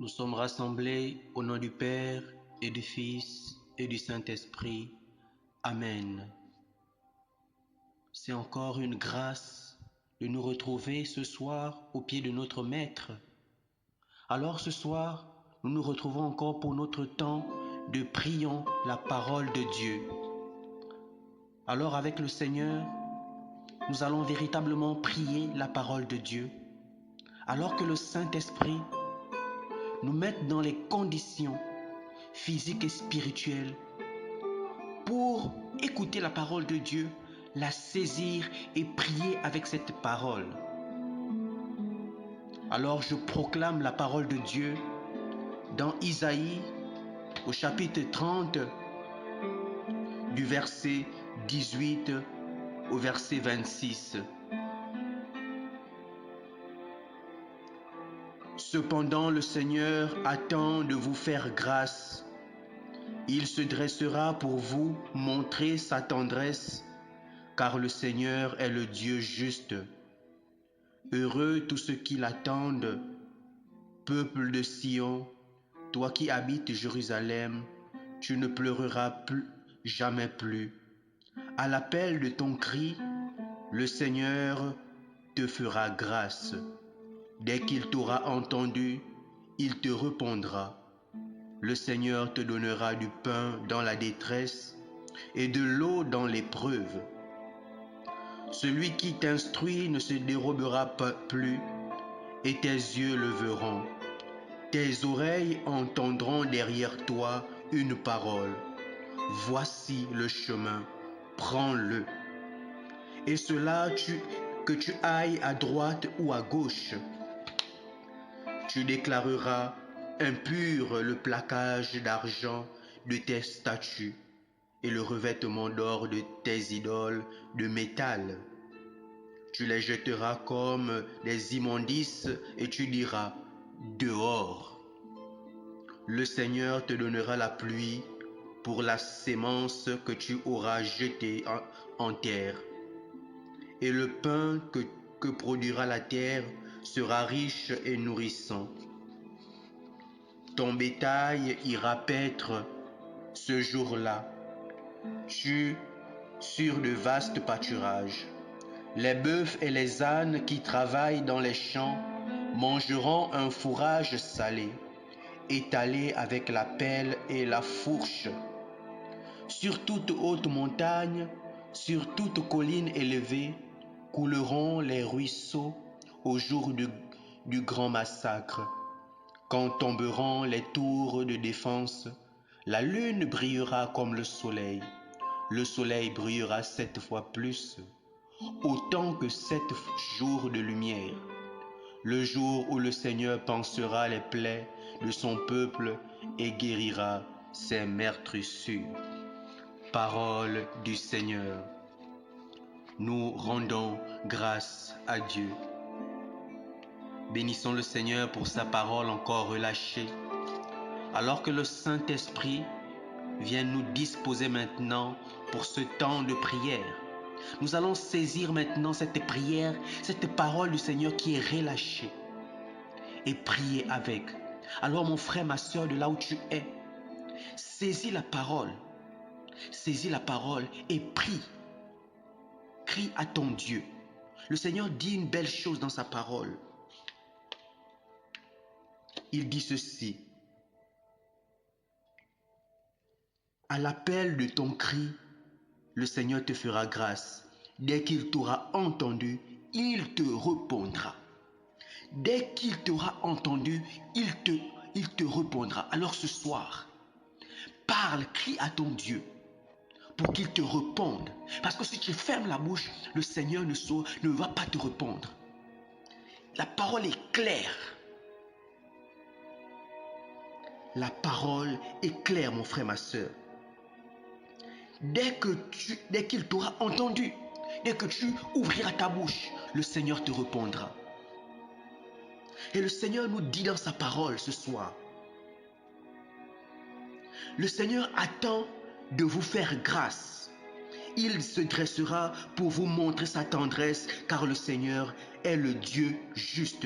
Nous sommes rassemblés au nom du Père et du Fils et du Saint-Esprit. Amen. C'est encore une grâce de nous retrouver ce soir au pied de notre Maître. Alors ce soir, nous nous retrouvons encore pour notre temps de prions la parole de Dieu. Alors avec le Seigneur, nous allons véritablement prier la parole de Dieu, alors que le Saint-Esprit nous met dans les conditions physiques et spirituelles pour écouter la parole de Dieu, la saisir et prier avec cette parole. Alors je proclame la parole de Dieu dans Isaïe au chapitre 30 du verset 18 au verset 26. Cependant le Seigneur attend de vous faire grâce. Il se dressera pour vous montrer sa tendresse, car le Seigneur est le Dieu juste. Heureux tous ceux qui l'attendent, peuple de Sion, toi qui habites Jérusalem, tu ne pleureras plus, jamais plus. À l'appel de ton cri, le Seigneur te fera grâce. Dès qu'il t'aura entendu, il te répondra. Le Seigneur te donnera du pain dans la détresse et de l'eau dans l'épreuve. Celui qui t'instruit ne se dérobera pas plus, et tes yeux le verront. Tes oreilles entendront derrière toi une parole. Voici le chemin, prends-le. Et cela que tu ailles à droite ou à gauche. Tu déclareras impur le plaquage d'argent de tes statues et le revêtement d'or de tes idoles de métal. Tu les jetteras comme des immondices et tu diras dehors. Le Seigneur te donnera la pluie pour la sémence que tu auras jetée en terre. Et le pain que produira la terre sera riche et nourrissant. Ton bétail ira paître ce jour-là, sur de vastes pâturages. Les bœufs et les ânes qui travaillent dans les champs mangeront un fourrage salé, étalé avec la pelle et la fourche. Sur toute haute montagne, sur toute colline élevée, couleront les ruisseaux au jour du grand massacre. Quand tomberont les tours de défense, la lune brillera comme le soleil brillera 7 fois plus, autant que 7 jours de lumière, le jour où le Seigneur pansera les plaies de son peuple et guérira ses meurtrissures. Parole du Seigneur. Nous rendons grâce à Dieu. Bénissons le Seigneur pour sa parole encore relâchée, alors que le Saint-Esprit vient nous disposer maintenant pour ce temps de prière. Nous allons saisir maintenant cette prière, cette parole du Seigneur qui est relâchée et prier avec. Alors mon frère, ma soeur, de là où tu es, saisis la parole et prie. Crie à ton Dieu. Le Seigneur dit une belle chose dans sa parole. Il dit ceci. À l'appel de ton cri, le Seigneur te fera grâce. Dès qu'il t'aura entendu, il te répondra. Dès qu'il t'aura entendu, il te répondra. Alors ce soir, parle, crie à ton Dieu pour qu'il te réponde. Parce que si tu fermes la bouche, le Seigneur ne va pas te répondre. La parole est claire. La parole est claire, mon frère, ma soeur. Dès qu'il t'aura entendu, dès que tu ouvriras ta bouche, le Seigneur te répondra. Et le Seigneur nous dit dans sa parole ce soir, le Seigneur attend de vous faire grâce. Il se dressera pour vous montrer sa tendresse, car le Seigneur est le Dieu juste.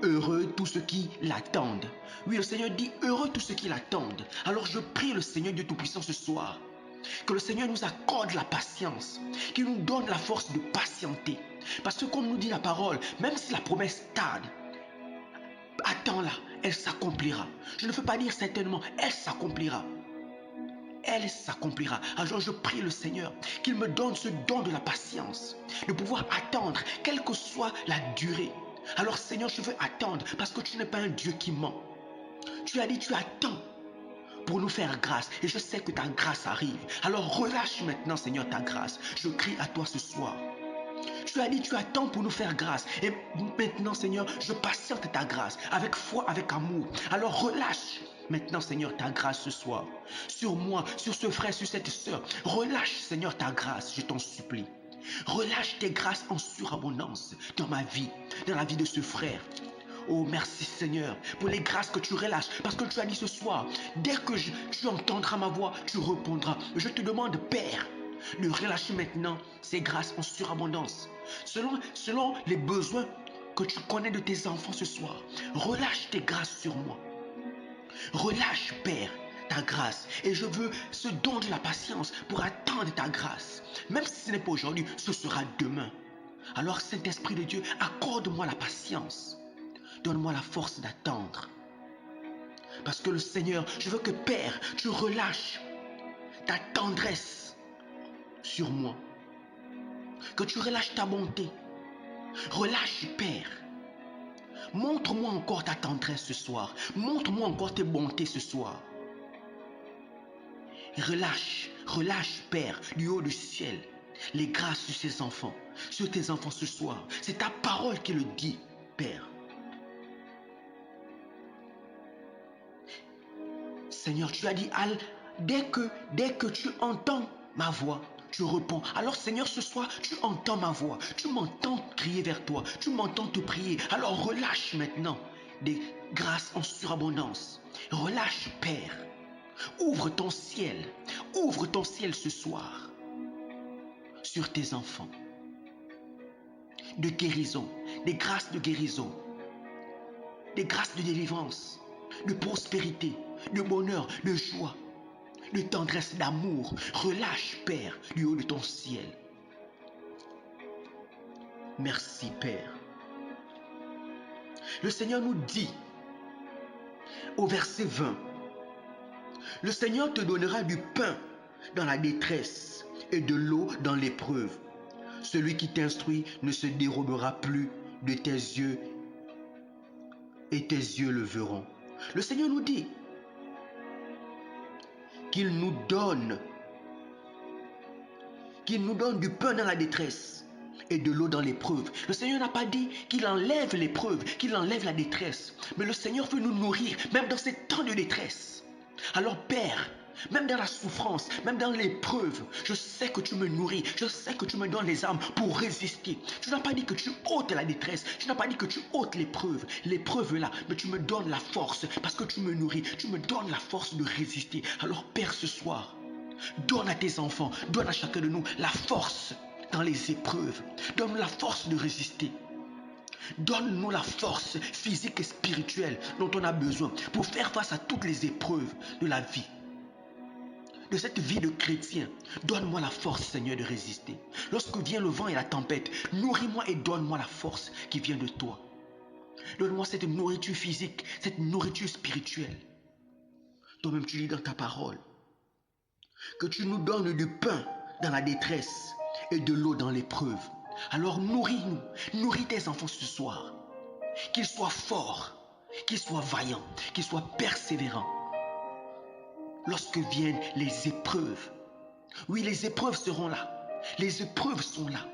heureux tous ceux qui l'attendent. Oui, le Seigneur dit heureux tous ceux qui l'attendent. Alors je prie le Seigneur Dieu Tout-Puissant ce soir, que le Seigneur nous accorde la patience, qu'il nous donne la force de patienter. Parce que comme nous dit la parole, même si la promesse tarde, attends-la, elle s'accomplira. Je ne veux pas dire certainement, elle s'accomplira. Elle s'accomplira. Alors je prie le Seigneur qu'il me donne ce don de la patience, de pouvoir attendre, quelle que soit la durée. Alors Seigneur, je veux attendre parce que tu n'es pas un Dieu qui ment. Tu as dit, tu attends pour nous faire grâce. Et je sais que ta grâce arrive. Alors relâche maintenant, Seigneur, ta grâce. Je crie à toi ce soir. Tu as dit, tu attends pour nous faire grâce. Et maintenant, Seigneur, je patiente ta grâce avec foi, avec amour. Alors relâche maintenant, Seigneur, ta grâce ce soir. Sur moi, sur ce frère, sur cette soeur. Relâche, Seigneur, ta grâce, je t'en supplie. Relâche tes grâces en surabondance dans ma vie, dans la vie de ce frère. Oh, merci Seigneur pour les grâces que tu relâches. Parce que tu as dit ce soir, dès que tu entendras ma voix, tu répondras. Je te demande, Père, de relâcher maintenant ces grâces en surabondance. Selon les besoins que tu connais de tes enfants ce soir, relâche tes grâces sur moi. Relâche, Père, ta grâce. Et je veux ce don de la patience pour attendre ta grâce. Même si ce n'est pas aujourd'hui, ce sera demain. Alors, Saint-Esprit de Dieu, accorde-moi la patience. Donne-moi la force d'attendre. Parce que le Seigneur, je veux que Père, tu relâches ta tendresse sur moi. Que tu relâches ta bonté. Relâche, Père. Montre-moi encore ta tendresse ce soir. Montre-moi encore tes bontés ce soir. Relâche, relâche, Père, du haut du ciel, les grâces sur ces enfants, sur tes enfants ce soir. C'est ta parole qui le dit, Père. Seigneur, tu as dit, dès que tu entends ma voix, tu réponds. Alors Seigneur, ce soir, tu entends ma voix. Tu m'entends crier vers toi. Tu m'entends te prier. Alors relâche maintenant des grâces en surabondance. Relâche, Père. Ouvre ton ciel. Ouvre ton ciel ce soir sur tes enfants. De guérison, des grâces de guérison, des grâces de délivrance, de prospérité, de bonheur, de joie, de tendresse, d'amour. Relâche, Père, du haut de ton ciel. Merci, Père. Le Seigneur nous dit, au verset 20, le Seigneur te donnera du pain dans la détresse et de l'eau dans l'épreuve. Celui qui t'instruit ne se dérobera plus de tes yeux et tes yeux le verront. Le Seigneur nous dit qu'il nous donne du pain dans la détresse et de l'eau dans l'épreuve. Le Seigneur n'a pas dit qu'il enlève l'épreuve, qu'il enlève la détresse. Mais le Seigneur veut nous nourrir, même dans ces temps de détresse. Alors Père, même dans la souffrance, même dans l'épreuve, je sais que tu me nourris, je sais que tu me donnes les armes pour résister. Tu n'as pas dit que tu ôtes la détresse, tu n'as pas dit que tu ôtes l'épreuve est là, mais tu me donnes la force, parce que tu me nourris, tu me donnes la force de résister. Alors Père, ce soir, donne à tes enfants, donne à chacun de nous la force dans les épreuves. Donne-nous la force de résister. Donne-nous la force physique et spirituelle dont on a besoin pour faire face à toutes les épreuves de la vie. De cette vie de chrétien, donne-moi la force, Seigneur, de résister. Lorsque vient le vent et la tempête, nourris-moi et donne-moi la force qui vient de toi. Donne-moi cette nourriture physique, cette nourriture spirituelle. Toi-même, tu dis dans ta parole que tu nous donnes du pain dans la détresse et de l'eau dans l'épreuve. Alors nourris-nous, nourris tes enfants ce soir. Qu'ils soient forts, qu'ils soient vaillants, qu'ils soient persévérants. Lorsque viennent les épreuves, oui, les épreuves seront là. Les épreuves sont là.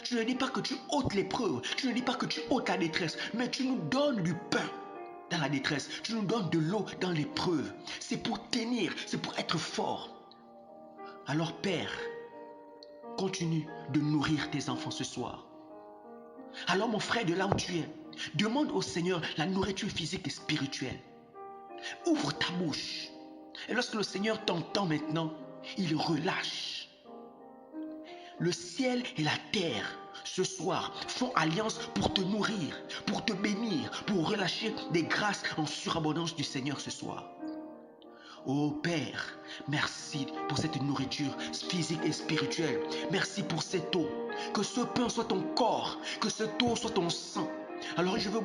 Tu ne dis pas que tu ôtes l'épreuve, tu ne dis pas que tu ôtes la détresse, mais tu nous donnes du pain dans la détresse, tu nous donnes de l'eau dans l'épreuve. C'est pour tenir, c'est pour être fort. Alors Père, continue de nourrir tes enfants ce soir. Alors mon frère, de là où tu es, demande au Seigneur la nourriture physique et spirituelle. Ouvre ta bouche. Et lorsque le Seigneur t'entend maintenant, il relâche. Le ciel et la terre ce soir font alliance pour te nourrir, pour te bénir, pour relâcher des grâces en surabondance du Seigneur ce soir. Oh Père, merci pour cette nourriture physique et spirituelle. Merci pour cette eau. Que ce pain soit ton corps, que cette eau soit ton sang. Alors je veux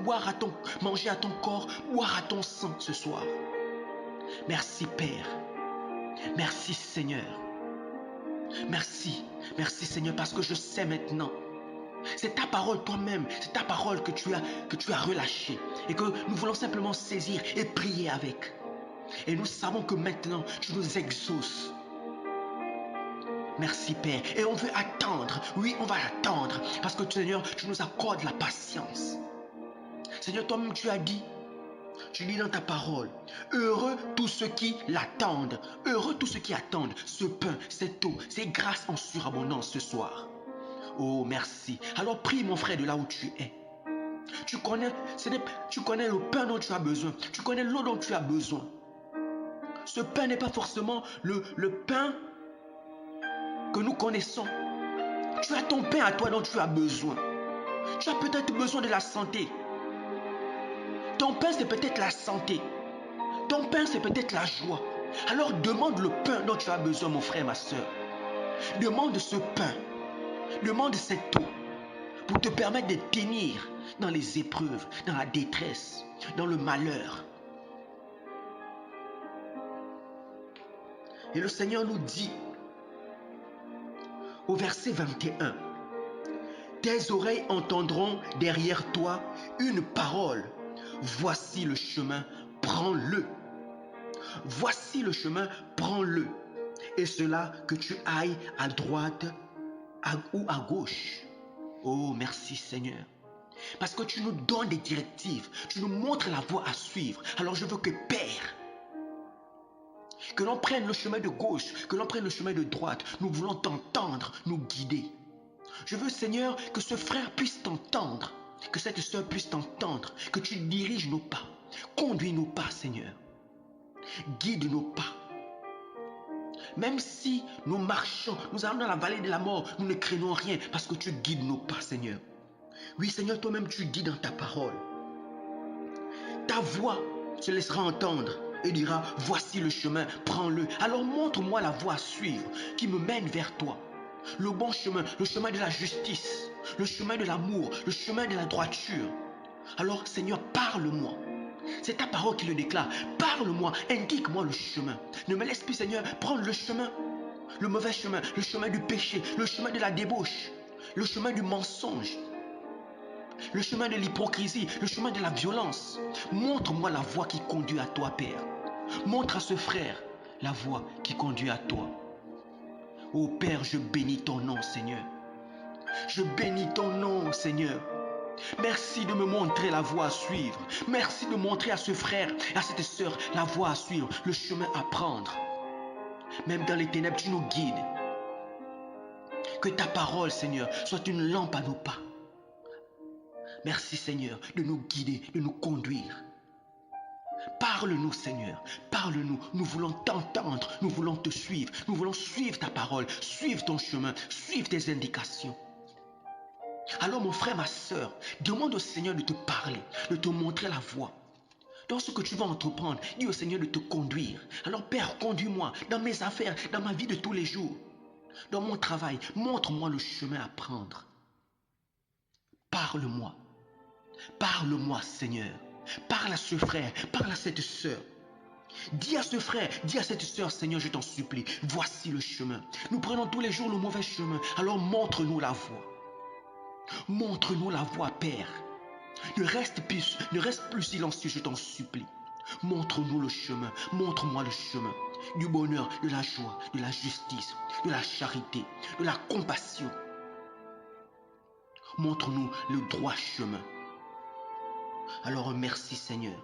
manger à ton corps, boire à ton sang ce soir. Merci Père. Merci Seigneur. Merci Seigneur, parce que je sais maintenant. C'est ta parole toi-même, c'est ta parole que tu as relâchée et que nous voulons simplement saisir et prier avec. Et nous savons que maintenant, tu nous exauces. Merci Père. Et on veut attendre. Oui, on va attendre. Parce que Seigneur, tu nous accordes la patience. Seigneur, toi-même tu dis dans ta parole, heureux tous ceux qui l'attendent. Heureux tous ceux qui attendent ce pain, cette eau, ces grâces en surabondance ce soir. Oh, merci. Alors prie mon frère de là où tu es. Tu connais le pain dont tu as besoin. Tu connais l'eau dont tu as besoin. Ce pain n'est pas forcément le pain que nous connaissons. Tu as ton pain à toi dont tu as besoin. Tu as peut-être besoin de la santé. Ton pain, c'est peut-être la santé. Ton pain, c'est peut-être la joie. Alors demande le pain dont tu as besoin, mon frère, ma soeur. Demande ce pain. Demande cette eau pour te permettre de tenir dans les épreuves, dans la détresse, dans le malheur. Et le Seigneur nous dit au verset 21, tes oreilles entendront derrière toi une parole. Voici le chemin, prends-le. Voici le chemin, prends-le. Et cela que tu ailles à droite ou à gauche. Oh, merci Seigneur. Parce que tu nous donnes des directives, tu nous montres la voie à suivre. Alors je veux que Père, que l'on prenne le chemin de gauche, que l'on prenne le chemin de droite. Nous voulons t'entendre, nous guider. Je veux, Seigneur, que ce frère puisse t'entendre, que cette sœur puisse t'entendre, que tu diriges nos pas. Conduis nos pas, Seigneur. Guide nos pas. Même si nous marchons, nous allons dans la vallée de la mort, nous ne craignons rien parce que tu guides nos pas, Seigneur. Oui, Seigneur, toi-même, tu dis dans ta parole. Ta voix se laissera entendre et dira, voici le chemin, prends-le. Alors montre-moi la voie à suivre qui me mène vers toi. Le bon chemin, le chemin de la justice, le chemin de l'amour, le chemin de la droiture. Alors Seigneur, parle-moi. C'est ta parole qui le déclare. Parle-moi, indique-moi le chemin. Ne me laisse plus, Seigneur, prendre le chemin, le mauvais chemin, le chemin du péché, le chemin de la débauche, le chemin du mensonge, le chemin de l'hypocrisie, le chemin de la violence. Montre-moi la voie qui conduit à toi, Père. Montre à ce frère la voie qui conduit à toi. Ô Père, je bénis ton nom, Seigneur. Je bénis ton nom, Seigneur. Merci de me montrer la voie à suivre. Merci de montrer à ce frère et à cette sœur la voie à suivre, le chemin à prendre. Même dans les ténèbres, tu nous guides. Que ta parole, Seigneur, soit une lampe à nos pas. Merci, Seigneur, de nous guider, de nous conduire. Parle-nous, Seigneur, parle-nous. Nous voulons t'entendre, nous voulons te suivre. Nous voulons suivre ta parole, suivre ton chemin, suivre tes indications. Alors mon frère, ma soeur, demande au Seigneur de te parler, de te montrer la voie. Dans ce que tu vas entreprendre, dis au Seigneur de te conduire. Alors Père, conduis-moi dans mes affaires, dans ma vie de tous les jours. Dans mon travail, montre-moi le chemin à prendre. Parle-moi. Parle-moi, Seigneur. Parle à ce frère, parle à cette sœur. Dis à ce frère, dis à cette sœur, Seigneur, je t'en supplie, voici le chemin. Nous prenons tous les jours le mauvais chemin, alors montre-nous la voie. Montre-nous la voie, Père. Ne reste plus silencieux, je t'en supplie. Montre-nous le chemin, montre-moi le chemin du bonheur, de la joie, de la justice, de la charité, de la compassion. Montre-nous le droit chemin. Alors merci Seigneur.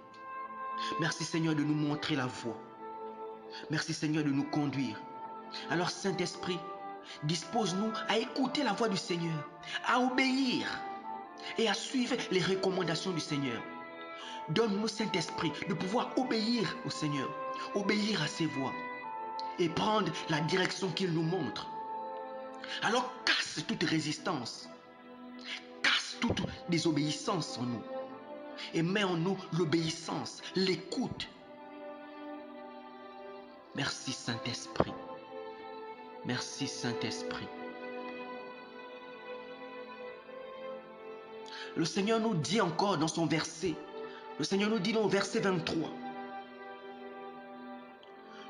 Merci Seigneur de nous montrer la voie. Merci Seigneur de nous conduire. Alors Saint-Esprit, dispose-nous à écouter la voix du Seigneur, à obéir et à suivre les recommandations du Seigneur. Donne-nous, Saint-Esprit, de pouvoir obéir au Seigneur, obéir à ses voies et prendre la direction qu'il nous montre. Alors casse toute résistance. toute désobéissance en nous et mets en nous l'obéissance, l'écoute. Merci Saint-Esprit. Merci Saint-Esprit. Le Seigneur nous dit encore dans son verset, le Seigneur nous dit dans le verset 23,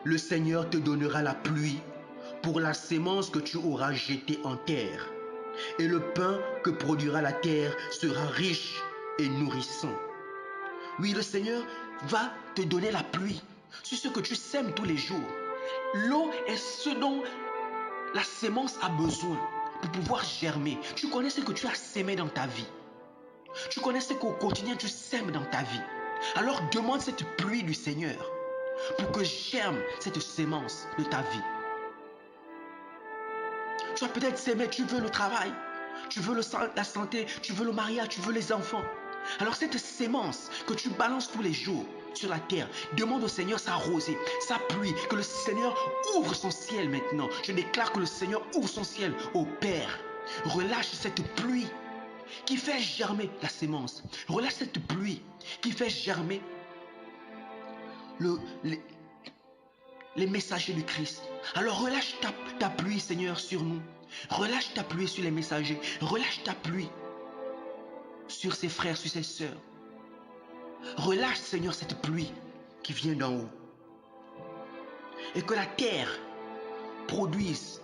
le Seigneur te donnera la pluie pour la sémence que tu auras jetée en terre, et le pain que produira la terre sera riche et nourrissant. Oui, le Seigneur va te donner la pluie sur ce que tu sèmes tous les jours. L'eau est ce dont la sémence a besoin pour pouvoir germer. Tu connais ce que tu as sémé dans ta vie. Tu connais ce qu'au quotidien tu sèmes dans ta vie. Alors demande cette pluie du Seigneur pour que germe cette sémence de ta vie. Tu as peut-être sémé, tu veux le travail, tu veux la santé, tu veux le mariage, tu veux les enfants. Alors cette sémence que tu balances tous les jours sur la terre, demande au Seigneur sa rosée, sa pluie, que le Seigneur ouvre son ciel maintenant. Je déclare que le Seigneur ouvre son ciel au Père. Relâche cette pluie qui fait germer la sémence. Relâche cette pluie qui fait germer les messagers du Christ. Alors relâche ta pluie, Seigneur, sur nous. Relâche ta pluie sur les messagers. Relâche ta pluie sur ses frères, sur ses sœurs. Relâche, Seigneur, cette pluie qui vient d'en haut. Et que la terre produise.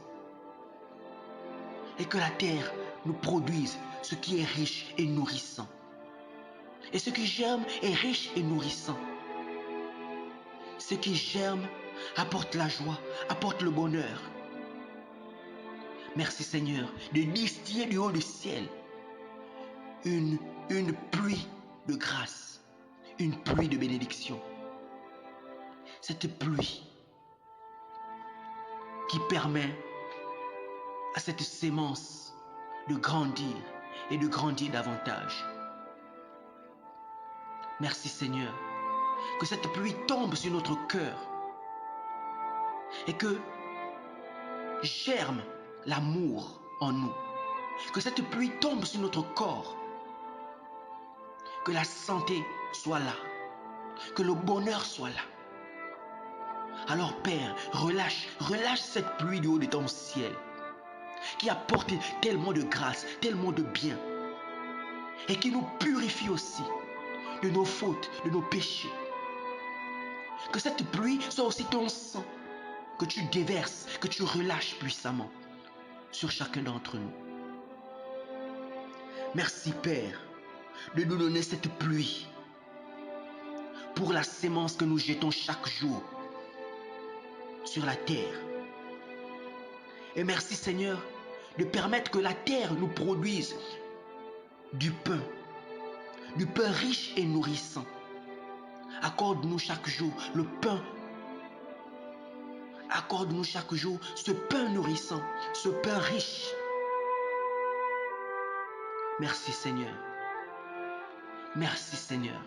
Et que la terre nous produise ce qui est riche et nourrissant. Et ce qui germe est riche et nourrissant. Ce qui germe apporte la joie, apporte le bonheur. Merci Seigneur de distiller du haut du ciel une pluie de grâce, une pluie de bénédiction. Cette pluie qui permet à cette sémence de grandir et de grandir davantage. Merci Seigneur, que cette pluie tombe sur notre cœur et que germe l'amour en nous. Que cette pluie tombe sur notre corps. Que la santé soit là. Que le bonheur soit là. Alors Père, relâche cette pluie du haut de ton ciel qui apporte tellement de grâce, tellement de bien et qui nous purifie aussi de nos fautes, de nos péchés. Que cette pluie soit aussi ton sang que tu déverses, que tu relâches puissamment sur chacun d'entre nous. Merci Père de nous donner cette pluie pour la sémence que nous jetons chaque jour sur la terre. Et merci Seigneur de permettre que la terre nous produise du pain riche et nourrissant. Accorde-nous chaque jour le pain. Accorde-nous chaque jour ce pain nourrissant, ce pain riche. Merci Seigneur. Merci Seigneur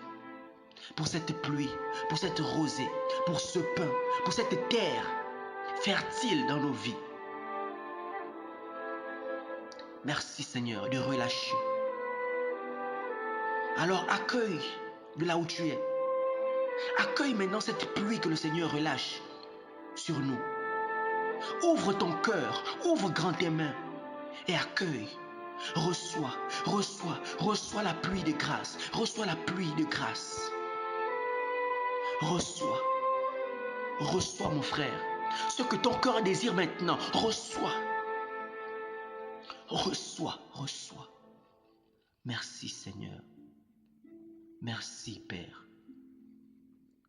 pour cette pluie, pour cette rosée, pour ce pain, pour cette terre fertile dans nos vies. Merci Seigneur de relâcher. Alors accueille de là où tu es. Accueille maintenant cette pluie que le Seigneur relâche sur nous. Ouvre ton cœur, ouvre grand tes mains et accueille. Reçois la pluie de grâce. Reçois la pluie de grâce. Reçois mon frère. Ce que ton cœur désire maintenant, reçois. Merci Seigneur. Merci Père.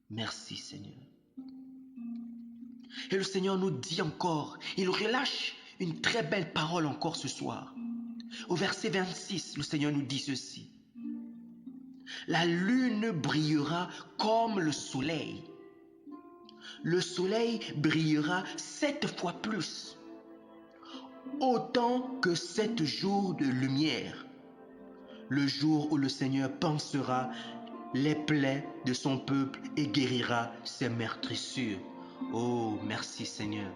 Merci Seigneur. Et le Seigneur nous dit encore, il relâche une très belle parole encore ce soir. Au verset 26, le Seigneur nous dit ceci. La lune brillera comme le soleil. Le soleil brillera 7 fois plus, autant que 7 jours de lumière, le jour où le Seigneur pansera les plaies de son peuple et guérira ses meurtrissures. Oh, merci Seigneur.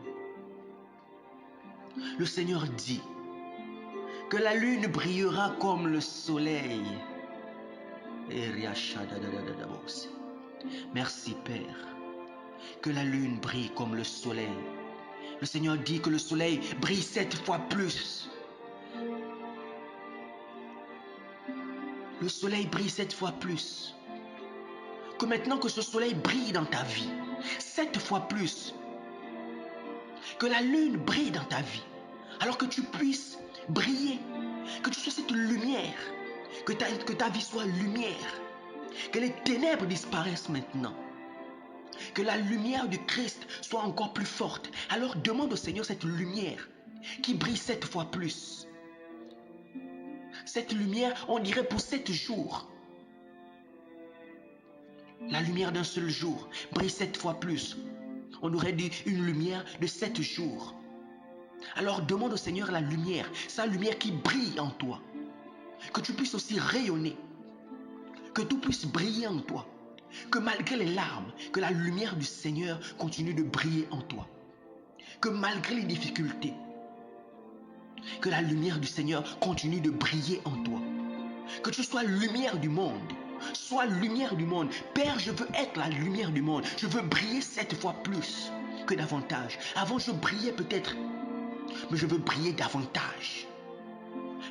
Le Seigneur dit que la lune brillera comme le soleil. Merci Père, que la lune brille comme le soleil. Le Seigneur dit que le soleil brille 7 fois plus. Le soleil brille 7 fois plus. Que maintenant que ce soleil brille dans ta vie, 7 fois plus. Que la lune brille dans ta vie. Alors que tu puisses briller. Que tu sois cette lumière. Que ta vie soit lumière. Que les ténèbres disparaissent maintenant. Que la lumière du Christ soit encore plus forte. Alors demande au Seigneur cette lumière qui brille 7 fois plus. Cette lumière, on dirait pour 7 jours. La lumière d'un seul jour brille 7 fois plus. On aurait dit une lumière de 7 jours. Alors demande au Seigneur la lumière, sa lumière qui brille en toi. Que tu puisses aussi rayonner. Que tout puisse briller en toi. Que malgré les larmes, que la lumière du Seigneur continue de briller en toi. Que malgré les difficultés, que la lumière du Seigneur continue de briller en toi. Que tu sois lumière du monde. Sois lumière du monde. Père, je veux être la lumière du monde. Je veux briller 7 fois plus que davantage. Avant, je brillais peut-être, mais je veux briller davantage.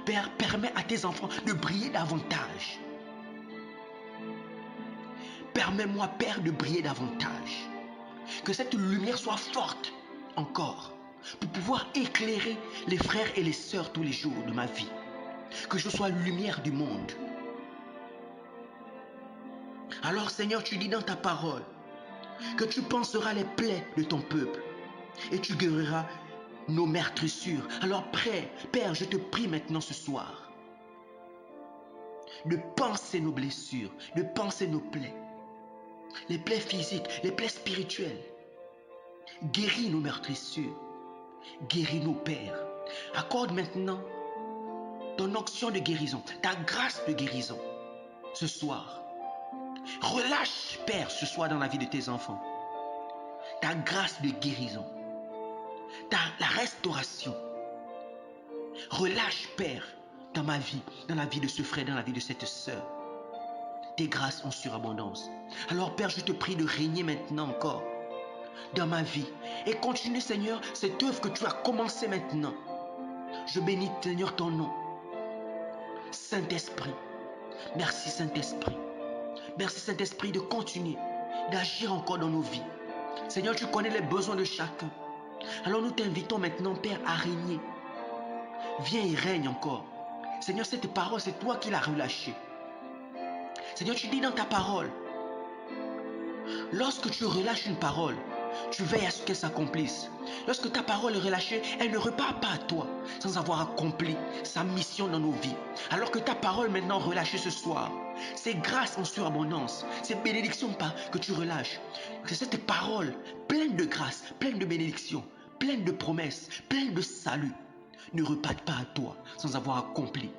Père, permets à tes enfants de briller davantage. Permets-moi, Père, de briller davantage. Que cette lumière soit forte encore pour pouvoir éclairer les frères et les sœurs tous les jours de ma vie. Que je sois lumière du monde. Alors Seigneur, tu dis dans ta parole que tu penseras les plaies de ton peuple et tu guériras nos meurtrissures. Alors Père, je te prie maintenant ce soir de penser nos blessures, de penser nos plaies, les plaies physiques, les plaies spirituelles. Guéris nos meurtrissures, guéris-nous Père. Accorde maintenant ton onction de guérison, ta grâce de guérison ce soir. Relâche Père ce soir dans la vie de tes enfants ta grâce de guérison, la restauration. Relâche Père dans ma vie, dans la vie de ce frère, dans la vie de cette sœur. Tes grâces en surabondance. Alors Père, je te prie de régner maintenant encore dans ma vie et continue Seigneur cette œuvre que tu as commencée maintenant. Je bénis Seigneur ton nom. Saint-Esprit, merci Saint-Esprit. Merci Saint-Esprit de continuer d'agir encore dans nos vies. Seigneur, tu connais les besoins de chacun. Alors nous t'invitons maintenant Père à régner. Viens et règne encore. Seigneur, cette parole, c'est toi qui l'as relâchée. Seigneur, tu dis dans ta parole, lorsque tu relâches une parole, tu veilles à ce qu'elle s'accomplisse. Lorsque ta parole est relâchée, elle ne repart pas à toi sans avoir accompli sa mission dans nos vies. Alors que ta parole maintenant relâchée ce soir, c'est grâce en surabondance, c'est bénédiction que tu relâches. C'est cette parole pleine de grâce, pleine de bénédiction, pleine de promesses, pleine de salut, ne repartent pas à toi sans avoir accompli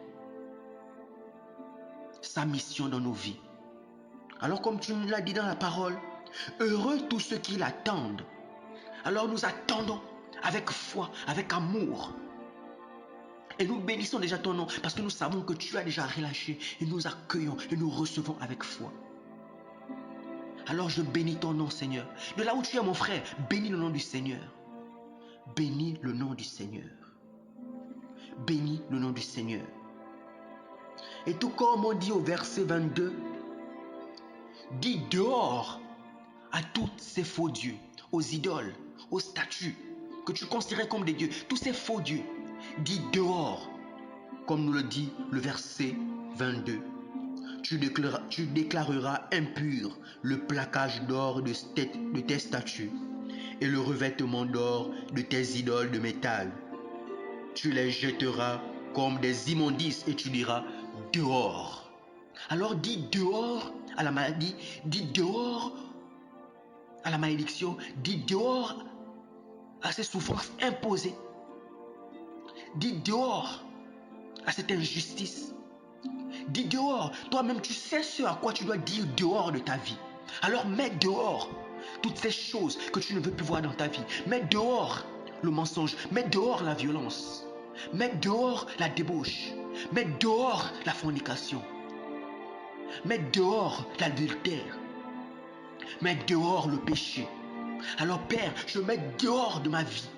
sa mission dans nos vies. Alors comme tu nous l'as dit dans la parole, heureux tous ceux qui l'attendent. Alors nous attendons avec foi, avec amour. Et nous bénissons déjà ton nom parce que nous savons que tu as déjà relâché et nous accueillons et nous recevons avec foi. Alors je bénis ton nom Seigneur. De là où tu es mon frère, bénis le nom du Seigneur. Bénis le nom du Seigneur. Bénis le nom du Seigneur. Et tout comme on dit au verset 22, dis dehors à tous ces faux dieux, aux idoles, aux statues que tu considérais comme des dieux, tous ces faux dieux, dis dehors, comme nous le dit le verset 22. Tu déclareras impur le plaquage d'or de tes statues et le revêtement d'or de tes idoles de métal. Tu les jetteras comme des immondices et tu diras dehors. Alors dis dehors à la maladie, dis dehors à la malédiction, dis dehors à ces souffrances imposées. Dis dehors à cette injustice. Dis dehors, toi-même tu sais ce à quoi tu dois dire dehors de ta vie. Alors mets dehors toutes ces choses que tu ne veux plus voir dans ta vie. Mets dehors le mensonge, mets dehors la violence. Mets dehors la débauche. Mets dehors la fornication. Mets dehors l'adultère. Mets dehors le péché. Alors Père, je mets dehors de ma vie,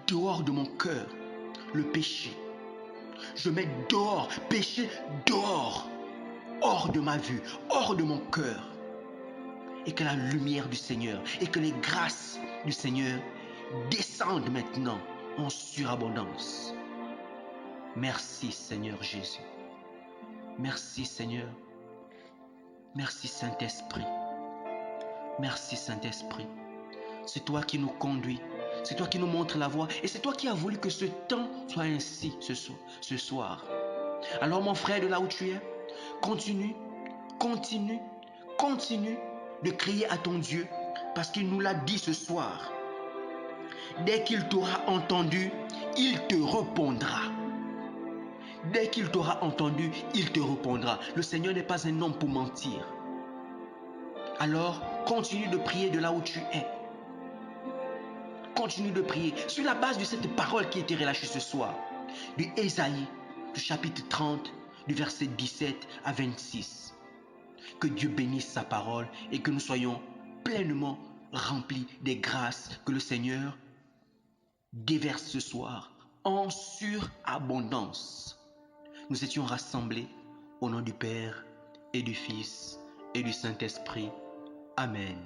dehors de mon cœur, le péché. Je mets dehors, péché dehors, hors de ma vue, hors de mon cœur. Et que la lumière du Seigneur et que les grâces du Seigneur descendent maintenant en surabondance. Merci Seigneur Jésus. Merci Seigneur. Merci Saint-Esprit. Merci Saint-Esprit. C'est toi qui nous conduis. C'est toi qui nous montres la voie. Et c'est toi qui as voulu que ce temps soit ainsi ce soir. Alors mon frère, de là où tu es, continue, continue, continue de crier à ton Dieu parce qu'il nous l'a dit ce soir. Dès qu'il t'aura entendu, il te répondra. Dès qu'il t'aura entendu, il te répondra. Le Seigneur n'est pas un homme pour mentir. Alors, continue de prier de là où tu es. Continue de prier sur la base de cette parole qui a été relâchée ce soir. De Ésaïe, du chapitre 30, du verset 17 à 26. Que Dieu bénisse sa parole et que nous soyons pleinement remplis des grâces que le Seigneur déverse ce soir en surabondance. Nous étions rassemblés au nom du Père et du Fils et du Saint-Esprit. Amen.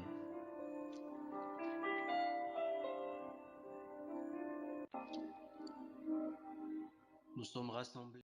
Nous sommes rassemblés.